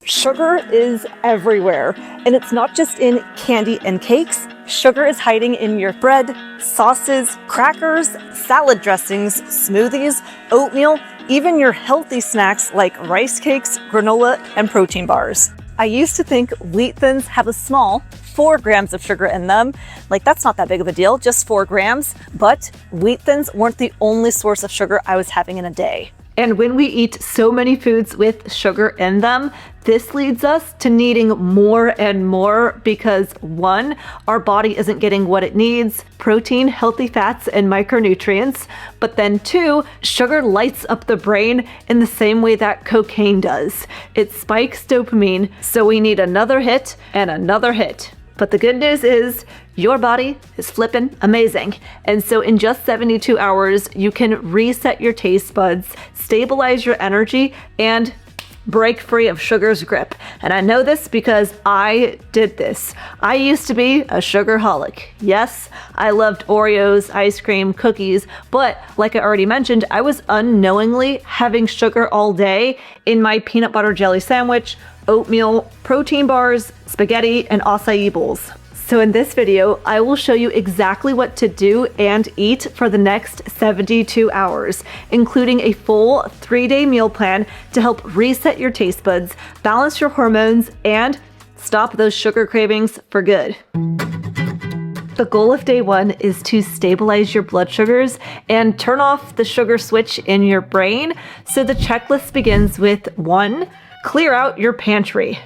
Sugar is everywhere, and it's not just in candy and cakes. Sugar is hiding in your bread, sauces, crackers, salad dressings, smoothies, oatmeal, even your healthy snacks like rice cakes, granola, and protein bars. I used to think wheat thins have a small 4 grams of sugar in them. Like, that's not that big of a deal, just 4 grams. But wheat thins weren't the only source of sugar I was having in a day. And when we eat so many foods with sugar in them, this leads us to needing more and more because 1, our body isn't getting what it needs, protein, healthy fats, and micronutrients. But then 2, sugar lights up the brain in the same way that cocaine does. It spikes dopamine, so we need another hit and another hit. But the good news is your body is flippin' amazing. And so in just 72 hours, you can reset your taste buds, stabilize your energy, and break free of sugar's grip. And I know this because I did this. I used to be a sugarholic. Yes, I loved Oreos, ice cream, cookies, but like I already mentioned, I was unknowingly having sugar all day in my peanut butter jelly sandwich, oatmeal, protein bars, spaghetti, and acai bowls. So in this video, I will show you exactly what to do and eat for the next 72 hours, including a full 3-day meal plan to help reset your taste buds, balance your hormones, and stop those sugar cravings for good. The goal of day 1 is to stabilize your blood sugars and turn off the sugar switch in your brain. So the checklist begins with 1, clear out your pantry.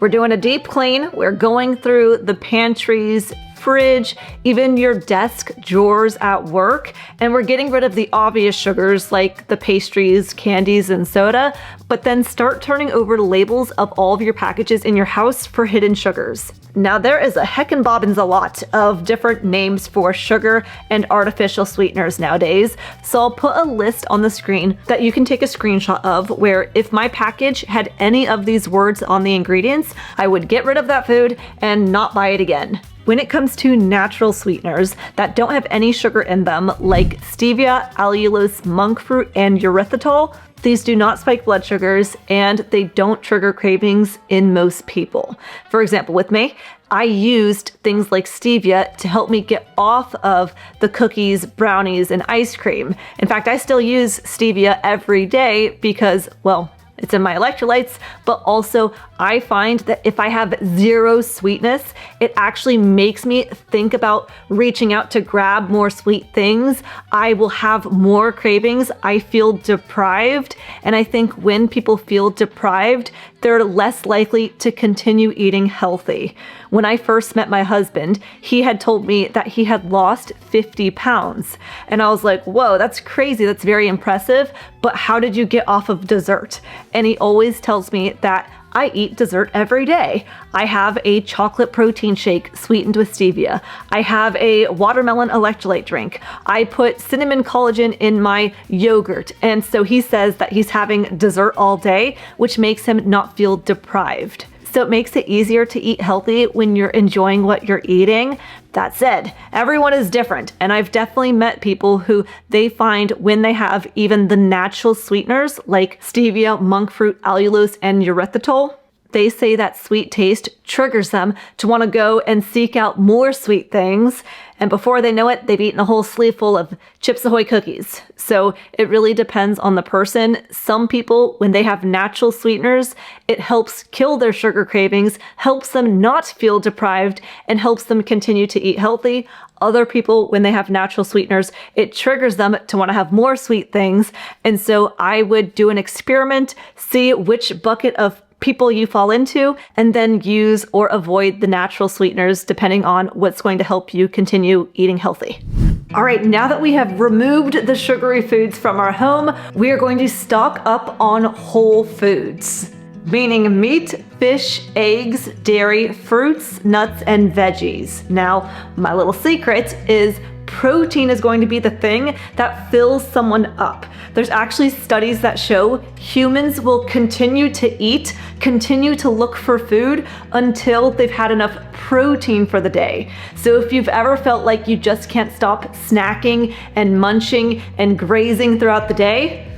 We're doing a deep clean. We're going through the pantries, fridge, even your desk drawers at work, and we're getting rid of the obvious sugars like the pastries, candies, and soda, but then start turning over the labels of all of your packages in your house for hidden sugars. Now there is a heckin' bobbins a lot of different names for sugar and artificial sweeteners nowadays, so I'll put a list on the screen that you can take a screenshot of where if my package had any of these words on the ingredients, I would get rid of that food and not buy it again. When it comes to natural sweeteners that don't have any sugar in them, like stevia, allulose, monk fruit, and erythritol, these do not spike blood sugars and they don't trigger cravings in most people. For example, with me, I used things like stevia to help me get off of the cookies, brownies, and ice cream. In fact, I still use stevia every day because, well, it's in my electrolytes, but also I find that if I have 0 sweetness, it actually makes me think about reaching out to grab more sweet things. I will have more cravings. I feel deprived. And I think when people feel deprived, they're less likely to continue eating healthy. When I first met my husband, he had told me that he had lost 50 pounds. And I was like, whoa, that's crazy. That's very impressive. But how did you get off of dessert? And he always tells me that I eat dessert every day. I have a chocolate protein shake sweetened with stevia. I have a watermelon electrolyte drink. I put cinnamon collagen in my yogurt. And so he says that he's having dessert all day, which makes him not feel deprived. So it makes it easier to eat healthy when you're enjoying what you're eating. That said, everyone is different, and I've definitely met people who they find when they have even the natural sweeteners like stevia, monk fruit, allulose, and erythritol, they say that sweet taste triggers them to want to go and seek out more sweet things. And before they know it, they've eaten a whole sleeve full of Chips Ahoy cookies. So it really depends on the person. Some people, when they have natural sweeteners, it helps kill their sugar cravings, helps them not feel deprived, and helps them continue to eat healthy. Other people, when they have natural sweeteners, it triggers them to want to have more sweet things. And so I would do an experiment, see which bucket of people you fall into, and then use or avoid the natural sweeteners depending on what's going to help you continue eating healthy. All right, now that we have removed the sugary foods from our home, we are going to stock up on whole foods, meaning meat, fish, eggs, dairy, fruits, nuts, and veggies. Now, my little secret is protein is going to be the thing that fills someone up. There's actually studies that show humans will continue to eat, continue to look for food until they've had enough protein for the day. So if you've ever felt like you just can't stop snacking and munching and grazing throughout the day,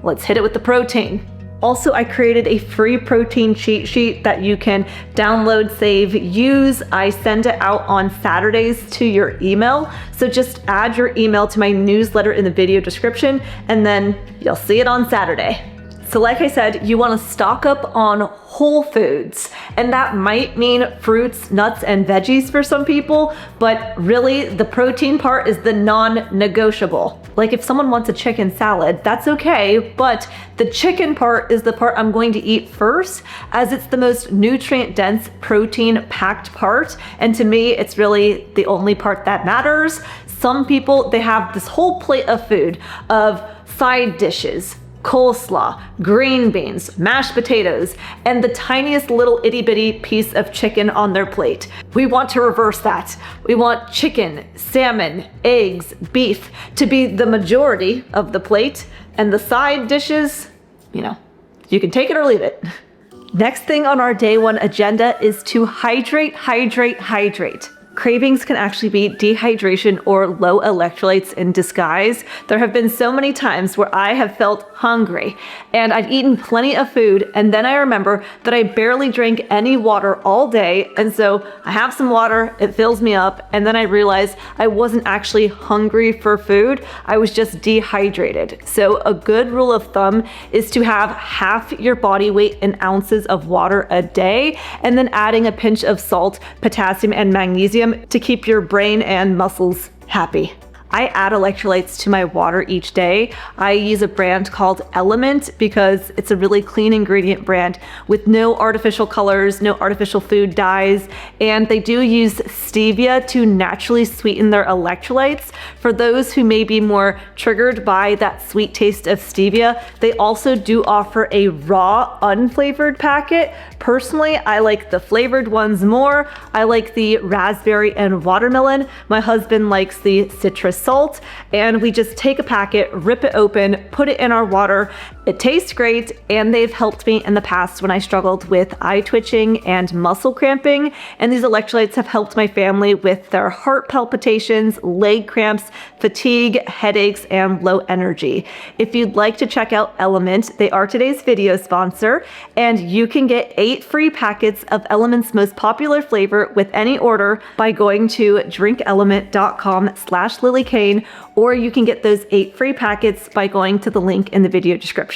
let's hit it with the protein. Also, I created a free protein cheat sheet that you can download, save, use. I send it out on Saturdays to your email. So just add your email to my newsletter in the video description, and then you'll see it on Saturday. So like I said, you want to stock up on whole foods, and that might mean fruits, nuts, and veggies for some people, but really the protein part is the non-negotiable. Like if someone wants a chicken salad, that's okay, but the chicken part is the part I'm going to eat first, as it's the most nutrient-dense, protein-packed part, and to me, it's really the only part that matters. Some people, they have this whole plate of food, of side dishes, coleslaw, green beans, mashed potatoes, and the tiniest little itty bitty piece of chicken on their plate. We want to reverse that. We want chicken, salmon, eggs, beef to be the majority of the plate, and the side dishes, you know, you can take it or leave it. Next thing on our day one agenda is to hydrate, hydrate, hydrate. Cravings can actually be dehydration or low electrolytes in disguise. There have been so many times where I have felt hungry and I've eaten plenty of food, and then I remember that I barely drank any water all day, and so I have some water, it fills me up, and then I realize I wasn't actually hungry for food, I was just dehydrated. So a good rule of thumb is to have half your body weight in ounces of water a day, and then adding a pinch of salt, potassium, and magnesium to keep your brain and muscles happy. I add electrolytes to my water each day. I use a brand called Element because it's a really clean ingredient brand with no artificial colors, no artificial food dyes, and they do use stevia to naturally sweeten their electrolytes. For those who may be more triggered by that sweet taste of stevia, they also do offer a raw, unflavored packet. Personally, I like the flavored ones more. I like the raspberry and watermelon. My husband likes the citrus salt, and we just take a packet, rip it open, put it in our water. It tastes great, and they've helped me in the past when I struggled with eye twitching and muscle cramping, and these electrolytes have helped my family with their heart palpitations, leg cramps, fatigue, headaches, and low energy. If you'd like to check out Element, they are today's video sponsor, and you can get 8 free packets of Element's most popular flavor with any order by going to drinkelement.com/LillieKane, or you can get those 8 free packets by going to the link in the video description.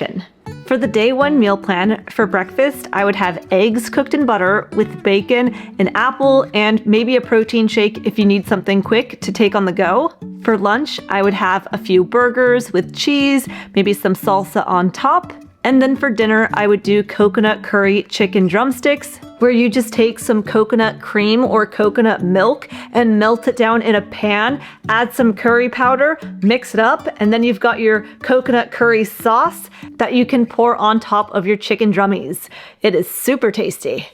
For the day one meal plan, for breakfast, I would have eggs cooked in butter with bacon, an apple, and maybe a protein shake if you need something quick to take on the go. For lunch, I would have a few burgers with cheese, maybe some salsa on top. And then for dinner, I would do coconut curry chicken drumsticks, where you just take some coconut cream or coconut milk and melt it down in a pan, add some curry powder, mix it up, and then you've got your coconut curry sauce that you can pour on top of your chicken drummies. It is super tasty.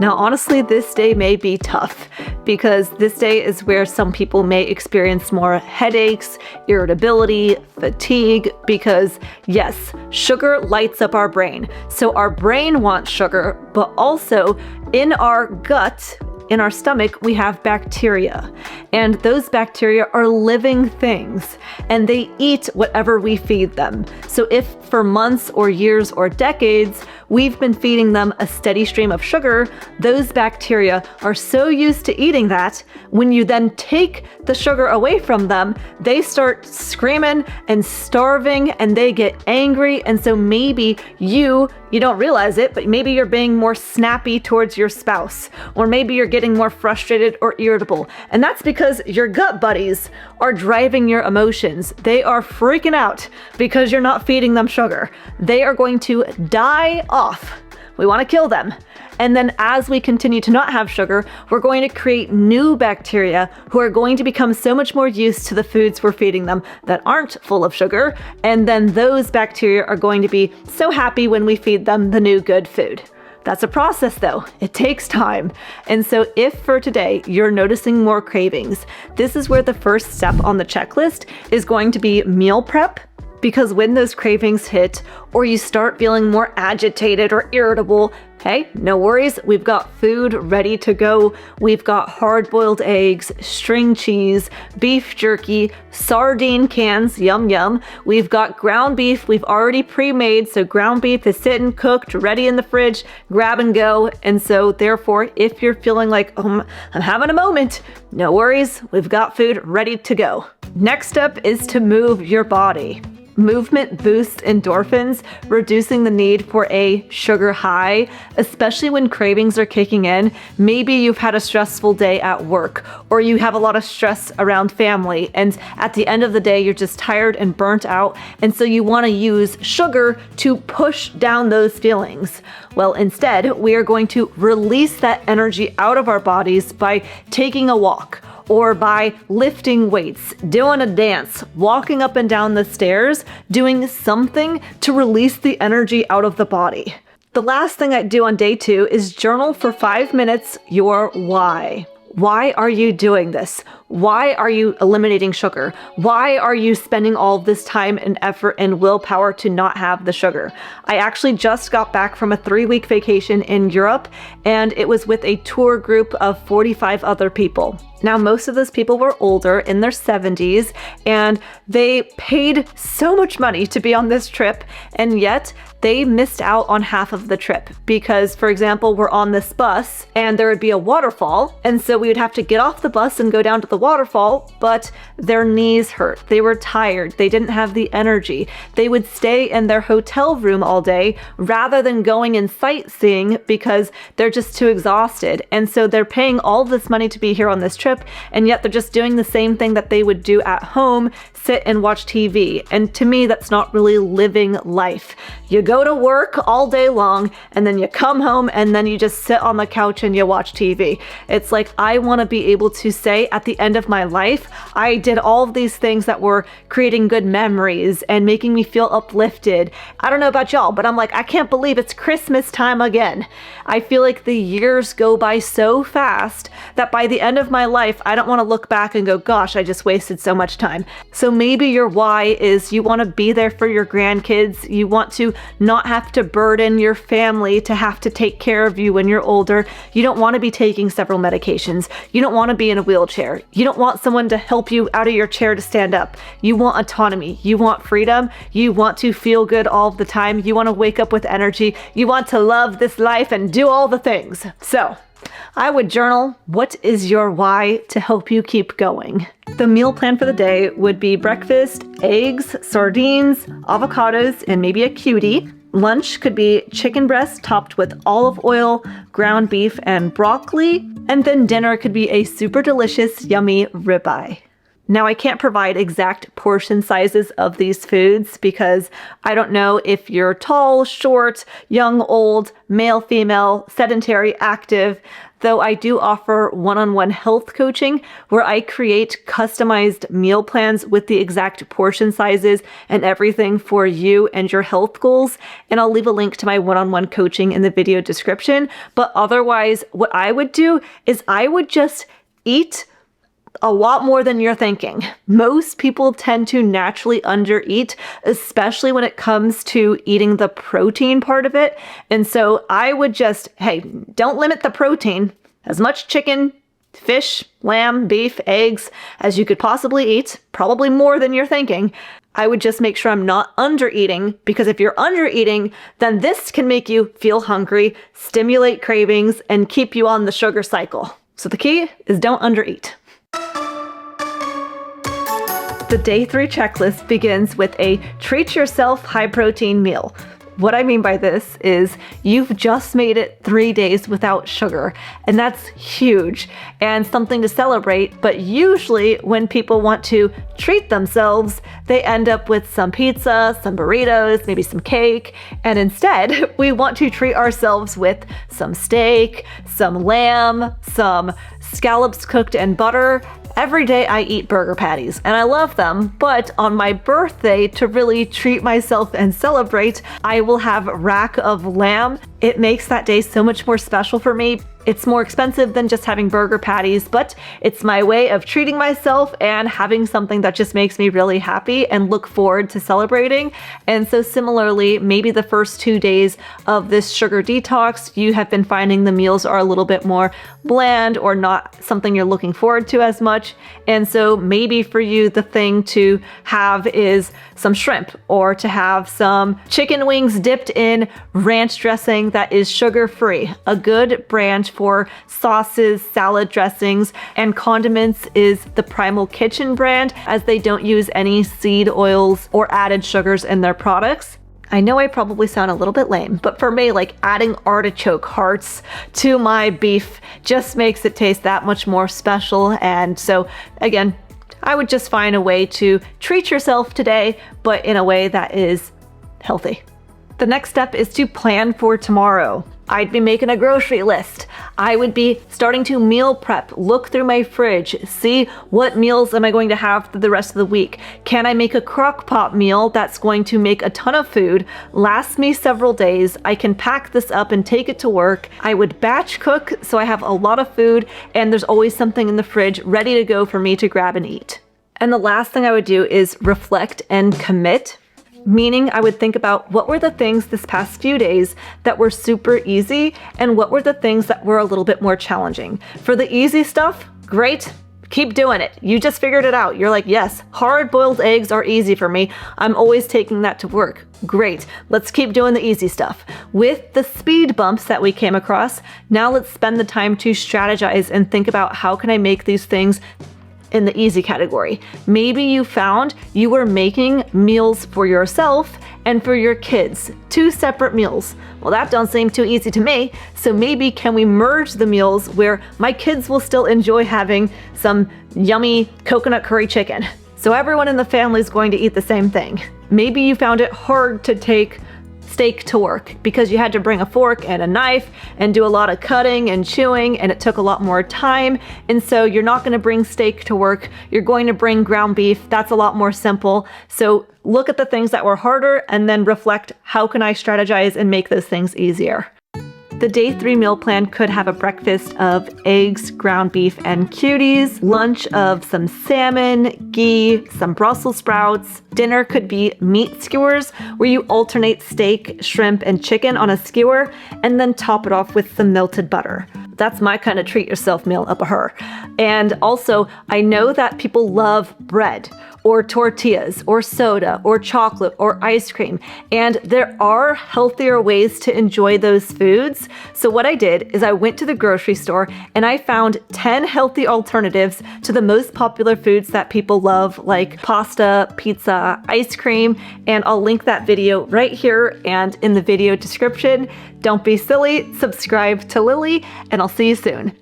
Now, honestly, this day may be tough because this day is where some people may experience more headaches, irritability, fatigue, because yes, sugar lights up our brain. So our brain wants sugar, but also in our gut, in our stomach, we have bacteria, and those bacteria are living things, and they eat whatever we feed them. So if for months or years or decades, we've been feeding them a steady stream of sugar, those bacteria are so used to eating that, when you then take the sugar away from them, they start screaming and starving, and they get angry, and so maybe you don't realize it, but maybe you're being more snappy towards your spouse, or maybe you're getting more frustrated or irritable. And that's because your gut buddies are driving your emotions. They are freaking out because you're not feeding them sugar. They are going to die off. We want to kill them. And then as we continue to not have sugar, we're going to create new bacteria who are going to become so much more used to the foods we're feeding them that aren't full of sugar. And then those bacteria are going to be so happy when we feed them the new good food. That's a process though. It takes time. And so if for today you're noticing more cravings, this is where the first step on the checklist is going to be meal prep. Because when those cravings hit, or you start feeling more agitated or irritable, Hey, no worries, we've got food ready to go. We've got hard-boiled eggs, string cheese, beef jerky, sardine cans, yum yum. We've got ground beef we've already pre-made, so ground beef is sitting, cooked, ready in the fridge, grab and go. And so therefore, if you're feeling like, I'm having a moment, no worries, we've got food ready to go. Next up is to move your body. Movement boosts endorphins, reducing the need for a sugar high, especially when cravings are kicking in. Maybe you've had a stressful day at work, or you have a lot of stress around family, and at the end of the day, you're just tired and burnt out, and so you want to use sugar to push down those feelings. Well, instead, we are going to release that energy out of our bodies by taking a walk, or by lifting weights, doing a dance, walking up and down the stairs, doing something to release the energy out of the body. The last thing I do on day 2 is journal for 5 minutes your why. Why are you doing this? Why are you eliminating sugar? Why are you spending all this time and effort and willpower to not have the sugar? I actually just got back from a 3-week vacation in Europe, and it was with a tour group of 45 other people. Now, most of those people were older, in their 70s, and they paid so much money to be on this trip, and yet they missed out on half of the trip because, for example, we're on this bus and there would be a waterfall, and so we would have to get off the bus and go down to the waterfall, but their knees hurt. They were tired. They didn't have the energy. They would stay in their hotel room all day rather than going and sightseeing because they're just too exhausted. And so they're paying all this money to be here on this trip, and yet they're just doing the same thing that they would do at home, sit and watch TV. And to me, that's not really living life. You go to work all day long, and then you come home, and then you just sit on the couch and you watch TV. It's like, I want to be able to say at the end of my life, I did all of these things that were creating good memories and making me feel uplifted. I don't know about y'all, but I'm like, I can't believe it's Christmas time again. I feel like the years go by so fast that by the end of my life, I don't want to look back and go, gosh, I just wasted so much time. So maybe your why is you want to be there for your grandkids. You want to not have to burden your family to have to take care of you when you're older. You don't want to be taking several medications. You don't want to be in a wheelchair. You don't want someone to help you out of your chair to stand up. You want autonomy. You want freedom. You want to feel good all the time. You want to wake up with energy. You want to love this life and do all the things. So I would journal, what is your why, to help you keep going. The meal plan for the day would be breakfast, eggs, sardines, avocados, and maybe a cutie. Lunch could be chicken breast topped with olive oil, ground beef, and broccoli. And then dinner could be a super delicious, yummy ribeye. Now, I can't provide exact portion sizes of these foods because I don't know if you're tall, short, young, old, male, female, sedentary, active, though I do offer one-on-one health coaching where I create customized meal plans with the exact portion sizes and everything for you and your health goals. And I'll leave a link to my one-on-one coaching in the video description. But otherwise, what I would do is I would just eat a lot more than you're thinking. Most people tend to naturally undereat, especially when it comes to eating the protein part of it. And so I would just, hey, don't limit the protein. As much chicken, fish, lamb, beef, eggs as you could possibly eat, probably more than you're thinking. I would just make sure I'm not undereating, because if you're undereating, then this can make you feel hungry, stimulate cravings, and keep you on the sugar cycle. So the key is don't undereat. The day 3 checklist begins with a treat yourself high protein meal. What I mean by this is you've just made it 3 days without sugar, and that's huge and something to celebrate. But usually when people want to treat themselves, they end up with some pizza, some burritos, maybe some cake. And instead, we want to treat ourselves with some steak, some lamb, some scallops cooked in butter. Every day I eat burger patties and I love them, but on my birthday, to really treat myself and celebrate, I will have rack of lamb. It makes that day so much more special for me It's more expensive than just having burger patties, but it's my way of treating myself and having something that just makes me really happy and look forward to celebrating. And so similarly, maybe the first 2 days of this sugar detox, you have been finding the meals are a little bit more bland or not something you're looking forward to as much. And so maybe for you, the thing to have is some shrimp, or to have some chicken wings dipped in ranch dressing that is sugar-free. A good brand for sauces, salad dressings, and condiments is the Primal Kitchen brand, as they don't use any seed oils or added sugars in their products. I know I probably sound a little bit lame, but for me, like adding artichoke hearts to my beef just makes it taste that much more special. And so again, I would just find a way to treat yourself today, but in a way that is healthy. The next step is to plan for tomorrow. I'd be making a grocery list. I would be starting to meal prep, look through my fridge, see what meals am I going to have for the rest of the week. Can I make a crock pot meal that's going to make a ton of food, last me several days? I can pack this up and take it to work. I would batch cook so I have a lot of food and there's always something in the fridge ready to go for me to grab and eat. And the last thing I would do is reflect and commit. Meaning I would think about what were the things this past few days that were super easy and what were the things that were a little bit more challenging. For the easy stuff, great, keep doing it. You just figured it out. You're like, yes, hard-boiled eggs are easy for me. I'm always taking that to work. Great, let's keep doing the easy stuff. With the speed bumps that we came across, now let's spend the time to strategize and think about how can I make these things in the easy category. Maybe you found you were making meals for yourself and for your kids, 2 separate meals. Well, that don't seem too easy to me. So maybe can we merge the meals where my kids will still enjoy having some yummy coconut curry chicken, so everyone in the family is going to eat the same thing. Maybe you found it hard to take steak to work because you had to bring a fork and a knife and do a lot of cutting and chewing, and it took a lot more time. And so you're not going to bring steak to work. You're going to bring ground beef. That's a lot more simple. So look at the things that were harder and then reflect, how can I strategize and make those things easier? The day 3 meal plan could have a breakfast of eggs, ground beef, and cuties, lunch of some salmon, ghee, some Brussels sprouts. Dinner could be meat skewers, where you alternate steak, shrimp, and chicken on a skewer, and then top it off with some melted butter. That's my kind of treat yourself meal up a her. And also, I know that people love bread or tortillas or soda or chocolate or ice cream, and there are healthier ways to enjoy those foods. So what I did is I went to the grocery store and I found 10 healthy alternatives to the most popular foods that people love, like pasta, pizza, ice cream, and I'll link that video right here and in the video description. Don't be silly, subscribe to Lillie, and I'll see you soon.